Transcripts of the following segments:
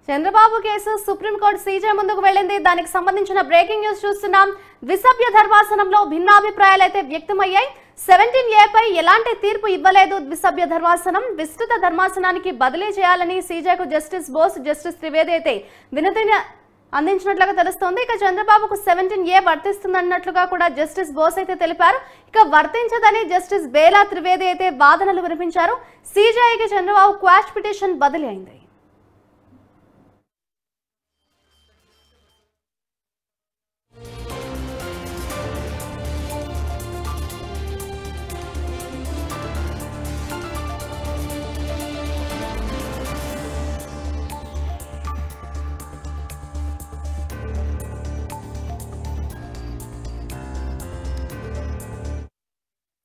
Chandrababu case supreme court CJ ముందుకు వెళ్లింది. దానికి సంబంధించిన బ్రేకింగ్ న్యూస్ చూస్తున్నాం. ద్విసభ్య ధర్మాసనంలో భిన్నాభిప్రాయాలైతే వ్యక్తమయ్యాయి. 17A పై ఎలాంటి తీర్పు ఇవ్వలేదు ద్విసభ్య ధర్మాసనం. విస్తృత ధర్మాసనానికి బదిలీ చేయాలని సీజేకు జస్టిస్ బోస్, జస్టిస్ త్రివేది అయితే వినతిని అందించినట్లుగా తెలుస్తోంది. ఇక చంద్రబాబుకు 17A వర్తిస్తుందన్నట్లుగా కూడా జస్టిస్ బోస్ అయితే తెలిపారు. ఇక వర్తించదని జస్టిస్ బేలా త్రివేది అయితే వాదనలు వినిపించారు. సీజేకి చంద్రబాబు క్వాష్ పిటిషన్ బదిలీ అయింది.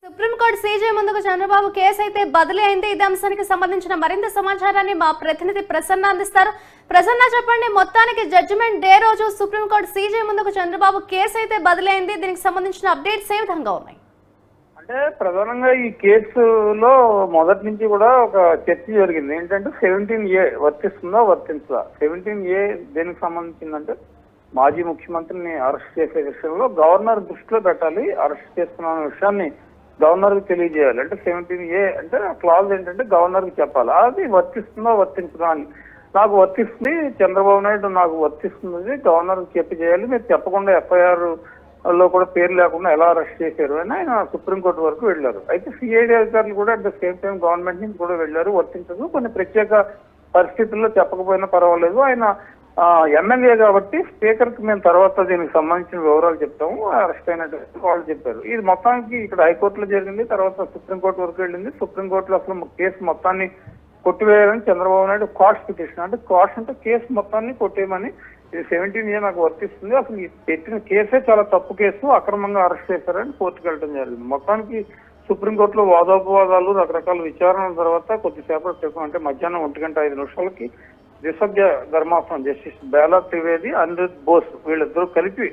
సుప్రీంకోర్టు సీజే ముందుకు చంద్రబాబు కేసు అయితే బదిలీ అయింది. ఇదే అంశానికి సంబంధించిన మరింత సమాచారాన్ని మా ప్రతినిధి ప్రసన్న అందిస్తారు. ప్రసన్న, చెప్పండి, మొత్తానికి జడ్జిమెంట్ డే రోజు సుప్రీంకోర్టు సీజే ముందుకు చంద్రబాబు కేసు అయితే బదిలీ అయింది. దీనికి సంబంధించిన అప్డేట్స్ ఏ విధంగా ఉన్నాయి? అంటే ప్రధానంగా ఈ కేసులో మొదటి నుంచి కూడా ఒక చర్చ జరిగింది. ఏంటంటే 17A వర్తిస్తుందా వర్తించదా. 17A దేనికి సంబంధించిందంటే మాజీ ముఖ్యమంత్రిని అరెస్ట్ చేసే విషయంలో గవర్నర్ దృష్టిలో పెట్టాలి. అరెస్ట్ చేస్తున్న విషయాన్ని గవర్నర్ కి తెలియజేయాలి. అంటే 17A అంటే క్లాజ్ ఏంటంటే గవర్నర్ కి చెప్పాలి. అది వర్తిస్తుందా వర్తించదా అని. నాకు వర్తిస్తుంది, చంద్రబాబు నాయుడు నాకు వర్తిస్తుంది, గవర్నర్ కి చెప్పి చేయాలి. మీరు చెప్పకుండా FIR లో కూడా పేరు లేకుండా ఎలా అరెస్ట్ చేశారు అని ఆయన సుప్రీంకోర్టు వరకు వెళ్లారు. అయితే CID అధికారులు కూడా at the same time government నుంచి కూడా వెళ్లారు. వర్తించదు, కొన్ని ప్రత్యేక పరిస్థితుల్లో చెప్పకపోయినా పర్వాలేదు, ఆయన ఎమ్మెల్యే కాబట్టి స్పీకర్ కి మేము తర్వాత దీనికి సంబంధించిన వివరాలు చెప్తాము, అరెస్ట్ అయినట్టు వాళ్ళు చెప్పారు. ఇది మొత్తానికి ఇక్కడ హైకోర్టులో జరిగింది, తర్వాత సుప్రీంకోర్టు వరకు వెళ్ళింది. సుప్రీంకోర్టులో అసలు కేసు మొత్తాన్ని కొట్టివేయాలని చంద్రబాబు నాయుడు క్వాష్ పిటిషన్, అంటే క్వాష్ అంటే కేసు మొత్తాన్ని కొట్టేయమని, ఇది 17A నాకు వర్తిస్తుంది, అసలు ఈ పెట్టిన కేసే చాలా తప్పు కేసు, అక్రమంగా అరెస్ట్ చేశారని కోర్టుకు వెళ్ళడం జరిగింది. మొత్తానికి సుప్రీంకోర్టులో వాదోపవాదాలు రకరకాల విచారణల తర్వాత కొద్దిసేపటి క్రితం అంటే మధ్యాహ్నం 1:05 ద్విసభ్య ధర్మాసనం జస్టిస్ బేలా త్రివేది, అనిరుద్ బోస్ వీళ్ళిద్దరూ కలిపి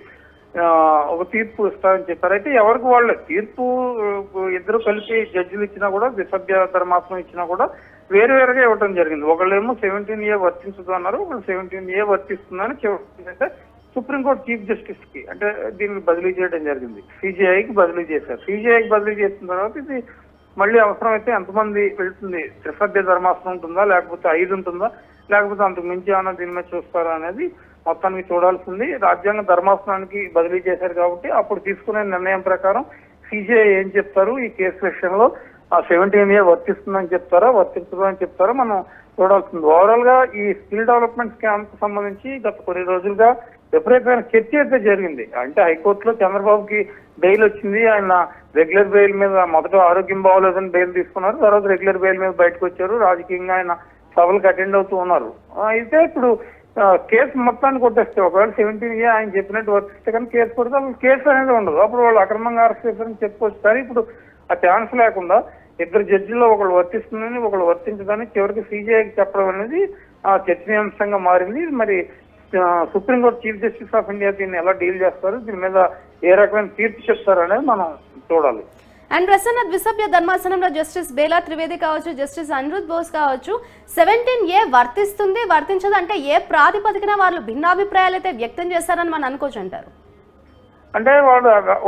ఒక తీర్పు ఇస్తారని చెప్పారు. అయితే ఎవరికి వాళ్ళే తీర్పు ఇద్దరు కలిపి జడ్జిలు ఇచ్చినా కూడా, ద్విసభ్య ధర్మాసనం ఇచ్చినా కూడా వేరువేరుగా ఇవ్వడం జరిగింది. ఒకళ్ళేమో 17A వర్తించదు అన్నారు, ఒకళ్ళు 17A వర్తిస్తుందని అంటే సుప్రీంకోర్టు చీఫ్ జస్టిస్ కి అంటే దీన్ని బదిలీ చేయడం జరిగింది. CJIకి బదిలీ చేశారు. CJIకి బదిలీ చేసిన తర్వాత ఇది మళ్ళీ అవసరమైతే ఎంతమంది వెళ్తుంది, త్రిసభ్య ధర్మాసనం ఉంటుందా, లేకపోతే 5 ఉంటుందా, లేకపోతే అంతకు మించి ఏమైనా దీని మీద చూస్తారా అనేది మొత్తానికి చూడాల్సింది. రాజ్యాంగ ధర్మాసనానికి బదిలీ చేశారు కాబట్టి అప్పుడు తీసుకునే నిర్ణయం ప్రకారం CJI ఏం చెప్తారు ఈ కేసు విషయంలో, 17A వర్తిస్తుందని చెప్తారా వర్తించదని చెప్తారా మనం చూడాల్సింది. ఓవరాల్ గా ఈ స్కిల్ డెవలప్మెంట్ స్కామ్ కు సంబంధించి గత కొన్ని రోజులుగా విపరీతమైన చర్చ అయితే జరిగింది. అంటే హైకోర్టులో చంద్రబాబుకి బెయిల్ వచ్చింది, ఆయన రెగ్యులర్ బెయిల్ మీద మొదట ఆరోగ్యం బాగోలేదని బెయిల్ తీసుకున్నారు, తర్వాత రెగ్యులర్ బెయిల్ మీద బయటకు వచ్చారు, రాజకీయంగా ఆయన సభలకు అటెండ్ అవుతూ ఉన్నారు. అయితే ఇప్పుడు కేసు మొత్తాన్ని కొట్టేస్తే, ఒకవేళ 17A ఆయన చెప్పినట్టు వర్తిస్తే కానీ కేసు కొడితే అసలు కేసు అనేది ఉండదు, అప్పుడు వాళ్ళు అక్రమంగా అరెస్ట్ చేశారని చెప్పుకోవచ్చు. కానీ ఇప్పుడు ఆ ఛాన్స్ లేకుండా ఇద్దరు జడ్జిల్లో ఒకళ్ళు వర్తిస్తుందని ఒకళ్ళు వర్తించదని చివరికి CJIకి చెప్పడం అనేది చర్చనీయాంశంగా మారింది. మరి supreme court chief justice of India దీన్ని ఎలా డీల్ చేస్తారు, దీని మీద ఏ రకమైన తీర్పు చెప్తారు అనేది మనం చూడాలి. అండ్ ప్రసన్న, ద్విసభ్య ధర్మాసనంలో జస్టిస్ బేలా త్రివేది కావచ్చు, జస్టిస్ అనిరుద్ బోస్ కావచ్చు, 17A వర్తిస్తుంది వర్తించదు అంటే ఏ ప్రాతిపదికన వాళ్ళు భిన్నాభిప్రాయాలు అయితే వ్యక్తం చేస్తారని మనం అనుకోవచ్చు అంటారు? అంటే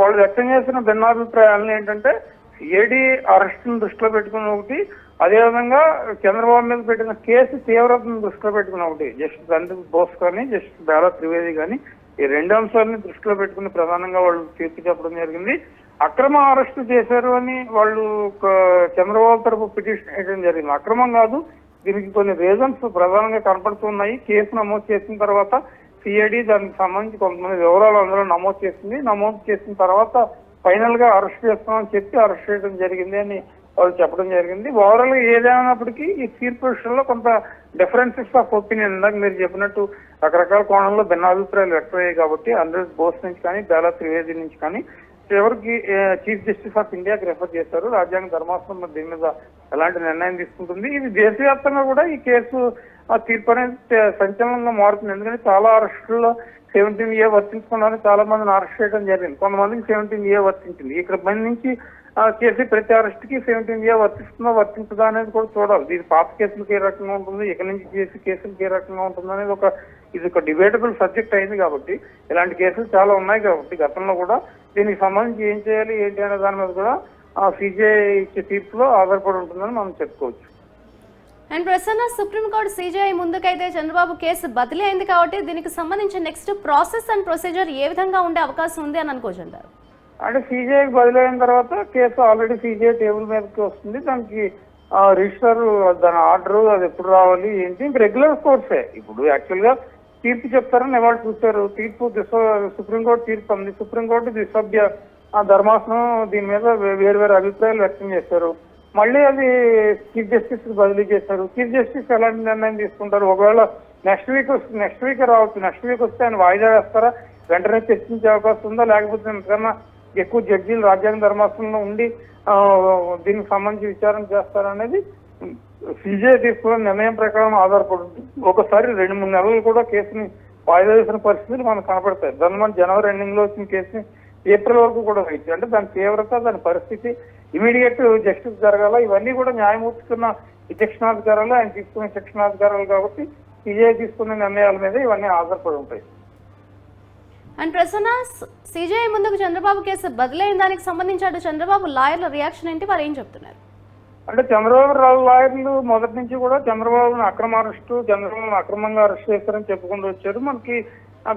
వాళ్ళు వ్యక్తం చేసిన భిన్నాభిప్రాయాలను ఏంటంటే CID అరెస్ట్ను దృష్టిలో పెట్టుకుని ఒకటి, అదేవిధంగా చంద్రబాబు మీద పెట్టిన కేసు తీవ్రతను దృష్టిలో పెట్టుకుని ఒకటి. జస్టిస్ అనిరుద్ బోస్ కానీ జస్టిస్ బేలా త్రివేది కానీ ఈ రెండు అంశాలని దృష్టిలో పెట్టుకుని ప్రధానంగా వాళ్ళు తీర్పు చెప్పడం జరిగింది. అక్రమ అరెస్టు చేశారు అని వాళ్ళు చంద్రబాబు తరపు పిటిషన్ వేయడం జరిగింది. అక్రమం కాదు, దీనికి కొన్ని రీజన్స్ ప్రధానంగా కనపడుతున్నాయి. కేసు నమోదు చేసిన తర్వాత CID దానికి సంబంధించి కొంతమంది వివరాలు అందులో నమోదు చేసింది. నమోదు చేసిన తర్వాత ఫైనల్ గా అరెస్ట్ చేస్తామని చెప్పి అరెస్ట్ చేయడం జరిగింది అని వాళ్ళు చెప్పడం జరిగింది. ఓవరాల్ గా ఏదైనప్పటికీ ఈ తీర్పు విషయంలో కొంత డిఫరెన్సెస్ ఆఫ్ ఒపీనియన్, ఇందాక మీరు చెప్పినట్టు రకరకాల కోణంలో భిన్నాభిప్రాయాలు వ్యక్తమయ్యాయి కాబట్టి అనిరుద్ బోస్ నుంచి కానీ బేలా త్రివేది నుంచి కానీ చివరికి చీఫ్ జస్టిస్ ఆఫ్ ఇండియాకి రెఫర్ చేశారు. రాజ్యాంగ ధర్మాసనం దీని మీద ఎలాంటి నిర్ణయం తీసుకుంటుంది. ఇది దేశవ్యాప్తంగా కూడా ఈ కేసు తీర్పు అనేది సంచలనంగా మారుతుంది. ఎందుకంటే చాలా అరెస్టుల్లో 17A వర్తించకుండా చాలా మందిని అరెస్ట్ చేయడం జరిగింది. కొంతమందికి 17A వర్తించింది. ఇక్కడ మంది నుంచి చేసి ప్రతి అరెస్ట్ కి 17A వర్తిస్తుందా వర్తించదా అనేది కూడా చూడాలి. ఇది పాత కేసులకి ఏ రకంగా ఉంటుంది, ఇక్కడ నుంచి చేసి కేసులకి ఏ రకంగా ఉంటుంది అనేది ఇది ఒక డిబేటబుల్ సబ్జెక్ట్ అయింది. కాబట్టి ఇలాంటి కేసులు చాలా ఉన్నాయి. కాబట్టి గతంలో కూడా దీనికి సంబంధించి ఏం చేయాలి ఏంటి అనే దాని మీద కూడా సిజే ఇచ్చే తీర్పులో ఆధారపడి ఉంటుందని మనం చెప్పుకోవచ్చు. అండ్ ప్రసన్న, సుప్రీంకోర్టు సిజేఐ ముందుకైతే చంద్రబాబు కేసు బదిలీ అయింది కాబట్టి దీనికి సంబంధించి నెక్స్ట్ ప్రాసెస్ అండ్ ప్రొసీజర్ ఏ విధంగా ఉండే అవకాశం ఉంది అని అనుకోవచ్చు అంటారు? అంటే సిజేఐకి బదిలీ అయిన తర్వాత కేసు ఆల్రెడీ సిజేఐ టేబుల్ మీదకి వస్తుంది. దానికి రిజిస్టర్, దాని ఆర్డర్, అది ఎప్పుడు రావాలి ఏంటి, రెగ్యులర్ కోర్సే. ఇప్పుడు యాక్చువల్ గా తీర్పు చెప్తారని ఇవాళ చూశారు. తీర్పు సుప్రీంకోర్టు తీర్పు ఉంది. సుప్రీంకోర్టు ద్విసభ్య ధర్మాసనం దీని మీద వేరు అభిప్రాయాలు వ్యక్తం చేశారు. మళ్ళీ అది చీఫ్ జస్టిస్ కి బదిలీ చేశారు. చీఫ్ జస్టిస్ ఎలాంటి నిర్ణయం తీసుకుంటారు? ఒకవేళ నెక్స్ట్ వీక్ రావచ్చు. నెక్స్ట్ వీక్ వస్తే ఆయన వాయిదా వేస్తారా, వెంటనే చర్చించే అవకాశం ఉందా, లేకపోతే ఇంతకన్నా ఎక్కువ జడ్జీలు రాజ్యాంగ ధర్మాసనంలో ఉండి దీనికి సంబంధించి విచారణ చేస్తారనేది సిజే తీసుకున్న నిర్ణయం ప్రకారం ఆధారపడి ఉంటుంది. ఒకసారి 2-3 నెలలు కూడా కేసుని వాయిదా వేసిన పరిస్థితులు మనకు కనపడతాయి. దాని జనవరి ఎండింగ్ లో వచ్చిన కేసుని ఏప్రిల్ వరకు కూడా వేయచ్చు. అంటే దాని తీవ్రత, దాని పరిస్థితి, ఇమీడియట్ జస్టిస్ జరగాల, ఇవన్నీ కూడా న్యాయమూర్తికున్న విచక్షణాధికారాలు, ఆయన తీసుకున్న విచక్షణాధికారాలు. కాబట్టి సిజే తీసుకున్న నిర్ణయాల మీద ఇవన్నీ ఆధారపడి ఉంటాయి. అండ్ ప్రసన్న, సిజేఐ ముందుకు చంద్రబాబు కేసు బదిలైన దానికి సంబంధించి అటు చంద్రబాబు లాయర్ల రియాక్షన్ ఏంటి, వారు ఏం చెప్తున్నారు? అంటే చంద్రబాబు రావు లాయర్లు మొదటి నుంచి కూడా చంద్రబాబును చంద్రబాబును అక్రమంగా అరెస్ట్ చేస్తారని చెప్పుకుంటూ వచ్చారు. మనకి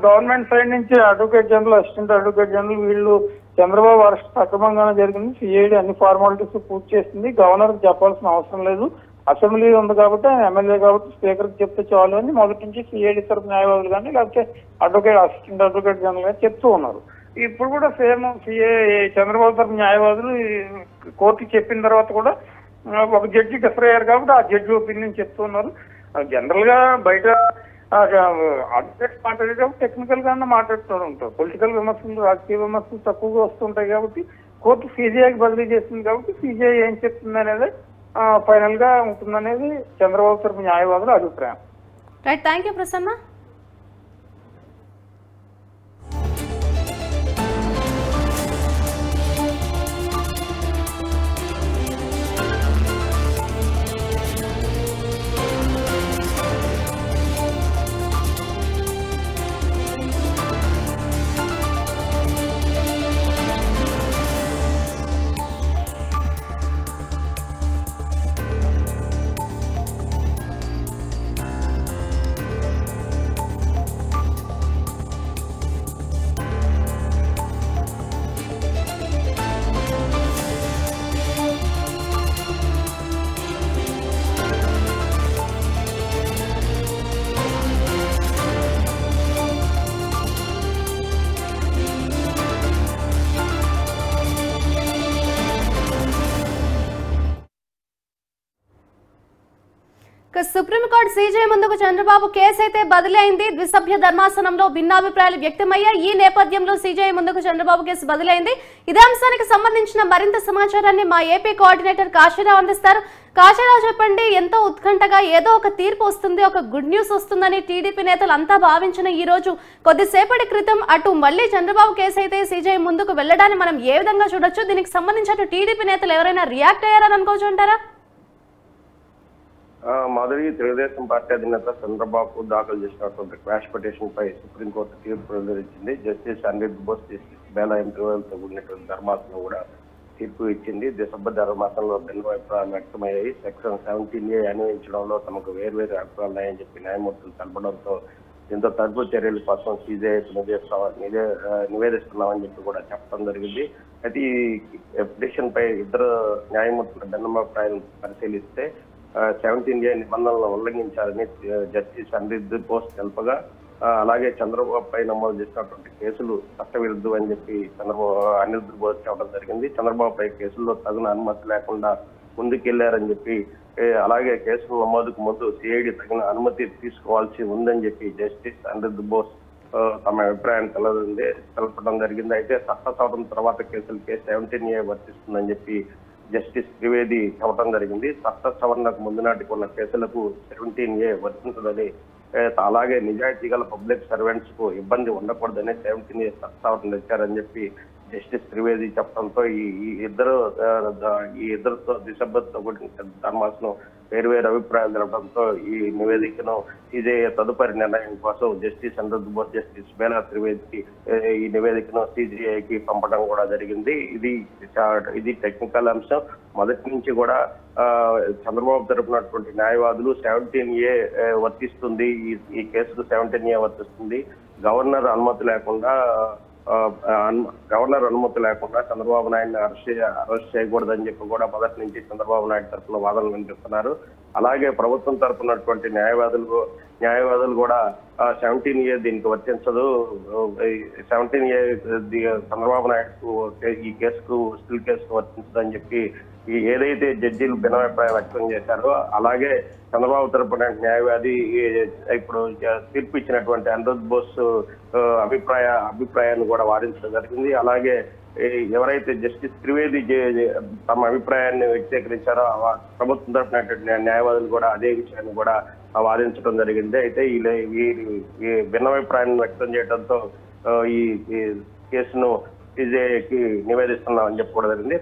గవర్నమెంట్ సైడ్ నుంచి advocate general, assistant advocate general వీళ్ళు చంద్రబాబు అరెస్ట్ అక్రమంగానే జరిగింది, సిఐడి అన్ని ఫార్మాలిటీస్ పూర్తి చేసింది, గవర్నర్ కి చెప్పాల్సిన అవసరం లేదు, అసెంబ్లీ ఉంది కాబట్టి ఆయన ఎమ్మెల్యే కాబట్టి స్పీకర్ కి చెప్తే చాలు అని మొదటి నుంచి సిఐడి తరఫు న్యాయవాదులు కానీ లేకపోతే అసిస్టెంట్ అడ్వకేట్ జనరల్ గారు చెప్తూ ఉన్నారు. ఇప్పుడు కూడా సేమ్ చంద్రబాబు తరఫు న్యాయవాదులు కోర్టుకి చెప్పిన తర్వాత కూడా ఒక జడ్జి డిఫర్ అయ్యారు కాబట్టి ఆ జడ్జి ఒపీనియన్ చెప్తూ ఉన్నారు. జనరల్ గా బయట అడ్వకేట్స్ మాట్లాడేటప్పుడు టెక్నికల్ గానే మాట్లాడుతూ ఉంటారు. పొలిటికల్ విమర్శలు, రాజకీయ విమర్శలు తక్కువగా వస్తుంటాయి. కాబట్టి కోర్టు సిజేఐకి బదిలీ చేస్తుంది కాబట్టి సిజేఐ ఏం చెప్తుంది అనేది ఫైనల్ గా ఉంటుందనేది చంద్రబాబు తరఫు న్యాయవాదుల అభిప్రాయం. Right, thank you Prasanna. Supreme court CJI ముందుకు చంద్రబాబు కేసు అయితే బదిలీ అయింది. ద్విసభ్య ధర్మాసనంలో భిన్నాభిప్రాయాలు వ్యక్తమయ్యాయి. ఈ నేపథ్యంలో సిజేఐ ముందుకు చంద్రబాబు కేసు బదిలీ అయింది. ఇదే అంశానికి సంబంధించిన మరింత సమాచారాన్ని మా ఏపీ కోఆర్డినేటర్ కాశీరావు అందిస్తారు. కాశీరావు, చెప్పండి, ఎంతో ఉత్కంఠగా ఏదో ఒక తీర్పు వస్తుంది, ఒక గుడ్ న్యూస్ వస్తుందని టీడీపీ నేతలు అంతా భావించిన ఈ రోజు కొద్దిసేపటి క్రితం అటు మళ్లీ చంద్రబాబు కేసు అయితే సిజేఐ ముందుకు వెళ్లడాన్ని మనం ఏ విధంగా చూడొచ్చు? దీనికి సంబంధించి అటు టీడీపీ నేతలు ఎవరైనా రియాక్ట్ అయ్యారని అనుకోవచ్చు అంటారా? మాధవి, తెలుగుదేశం పార్టీ అధినేత చంద్రబాబు దాఖలు చేసినటువంటి క్వాష్ పిటిషన్ పై సుప్రీంకోర్టు తీర్పు వెలువరించింది. జస్టిస్ అనిరుద్ బోస్, జస్టిస్ బేలా ఎంట్రీలతో కూడినటువంటి ధర్మాసనం కూడా తీర్పు ఇచ్చింది. ద్విసభ్య ధర్మాసనంలో భిన్నాభిప్రాయాలు వ్యక్తమయ్యాయి. సెక్షన్ 17A అన్వయించడంలో తమకు వేర్వేరు అభిప్రాయాలు ఉన్నాయని చెప్పి న్యాయమూర్తులు తెలపడంతో దీంతో తదుపరి చర్యల కోసం సిజేఐకి నివేదిస్తున్నామని చెప్పి కూడా చెప్పడం జరిగింది. అయితే ఈ పిటిషన్ పై ఇద్దరు న్యాయమూర్తుల భిన్నాభిప్రాయాలను పరిశీలిస్తే 17A నిబంధనలను ఉల్లంఘించాలని జస్టిస్ అనిరుద్ బోస్ తెలుపగా, అలాగే చంద్రబాబు పై నమోదు చేసినటువంటి కేసులు చట్టవిరుద్ధం అని చెప్పి అనిరుద్ బోస్ చెప్పడం జరిగింది. చంద్రబాబు పై కేసుల్లో తగిన అనుమతి లేకుండా ముందుకెళ్లారని చెప్పి, అలాగే కేసుల నమోదుకు ముందు సిఐడి తగిన అనుమతి తీసుకోవాల్సి ఉందని చెప్పి జస్టిస్ అనిరుద్ బోస్ తమ అభిప్రాయాన్ని తెలపడం జరిగింది. అయితే చట్ట సవరణ తర్వాత కేసులకే 17A వర్తిస్తుందని చెప్పి జస్టిస్ త్రివేది చెప్పడం జరిగింది. చట్ట సవరణకు ముందు నాటికి ఉన్న కేసులకు 17A వర్తించదని అలాగే నిజాయితీ గల పబ్లిక్ సర్వెంట్స్ కు ఇబ్బంది ఉండకూడదని 17 years ప్రస్తావన తెచ్చారని చెప్పి జస్టిస్ త్రివేది చెప్పడంతో ఈ ఇద్దరితో దిశబద్ధతో కూడిన ధర్మాసనం వేరు అభిప్రాయాలు తెలపడంతో ఈ నివేదికను సిజేఐ తదుపరి నిర్ణయం కోసం జస్టిస్ అనిరుద్ధ్ బోస్, జస్టిస్ బేలా త్రివేదికి ఈ నివేదికను సిజేఐకి పంపడం కూడా జరిగింది. ఇది టెక్నికల్ అంశం. మొదటి నుంచి కూడా చంద్రబాబు తరపునటువంటి న్యాయవాదులు 17A వర్తిస్తుంది, ఈ కేసుకు 17A వర్తిస్తుంది, గవర్నర్ అనుమతి లేకుండా చంద్రబాబు నాయుడిని అరెస్ట్ చేయకూడదని చెప్పి కూడా మొదటి నుంచి చంద్రబాబు నాయుడు తరఫున వాదనలు వినిపిస్తున్నారు. అలాగే ప్రభుత్వం తరఫునటువంటి న్యాయవాదులు కూడా 17A దీనికి వర్తించదు, 17A చంద్రబాబు నాయుడు ఈ కేసుకు స్టిల్ కేసుకు వర్తించదని చెప్పి ఏదైతే జడ్జీలు భిన్నాభిప్రాయం వ్యక్తం చేశారో అలాగే చంద్రబాబు తరపున న్యాయవాది ఇప్పుడు తీర్పు ఇచ్చినటువంటి అనిరుద్ధ్ బోస్ అభిప్రాయాన్ని కూడా వాదించడం జరిగింది. అలాగే ఎవరైతే జస్టిస్ త్రివేది తమ అభిప్రాయాన్ని వ్యక్తీకరించారో ప్రభుత్వం తరపున న్యాయవాదులు కూడా అదే విషయాన్ని కూడా వాదించడం జరిగింది. అయితే ఈ భిన్నాభిప్రాయాన్ని వ్యక్తం చేయడంతో ఈ కేసును సిజేఐకి నివేదిస్తున్నామని చెప్పి కూడా జరిగింది.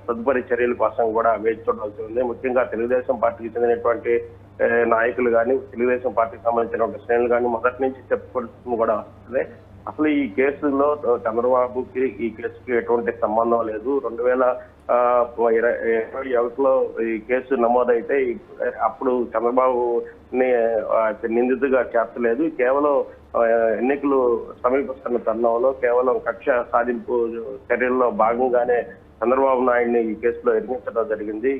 తదుపరి చర్యల కోసం కూడా వేచి చూడాల్సి ఉంది. ముఖ్యంగా తెలుగుదేశం పార్టీకి చెందినటువంటి నాయకులు కానీ, తెలుగుదేశం పార్టీకి సంబంధించిన శ్రేణులు కానీ మొదటి నుంచి చెప్పుకోవాల్సింది కూడా వస్తుంది. అసలు ఈ కేసులో చంద్రబాబుకి ఈ కేసుకి ఎటువంటి సంబంధం లేదు. 2021లో ఈ కేసు నమోదైతే అప్పుడు చంద్రబాబుని నిందితుగా చేర్చలేదు. కేవలం ఎన్నికలు సమీపిస్తున్న తరుణంలో కేవలం కక్ష సాధింపు చర్యల్లో భాగంగానే చంద్రబాబు నాయుడిని ఈ కేసులో ఇరికించడం జరిగింది.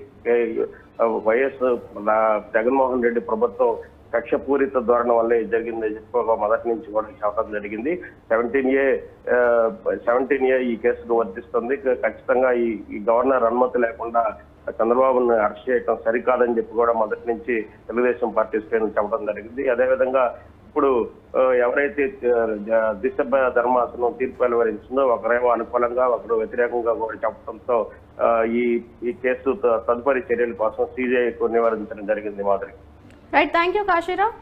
వైఎస్ జగన్మోహన్ రెడ్డి ప్రభుత్వం కక్షపూరిత ధోరణి వల్లే జరిగిందని చెప్పుకోగా మొదటి నుంచి కూడా చెప్పడం జరిగింది. 17A ఈ కేసును వర్తిస్తుంది. ఖచ్చితంగా ఈ గవర్నర్ అనుమతి లేకుండా చంద్రబాబును అరెస్ట్ చేయడం సరికాదని చెప్పి కూడా మొదటి నుంచి తెలుగుదేశం పార్టీ శ్రేణులు చెప్పడం జరిగింది. అదేవిధంగా ఇప్పుడు ఎవరైతే దిశ ధర్మాసనం తీర్పు వెలువరించిందో ఒకరేమో అనుకూలంగా ఒకరు వ్యతిరేకంగా కూడా చెప్పడంతో ఈ కేసు తదుపరి చర్యల కోసం సిజేఐకు నివారించడం జరిగింది. మాదిరి రైట్, థ్యాంక్ యూ కాశీరావు.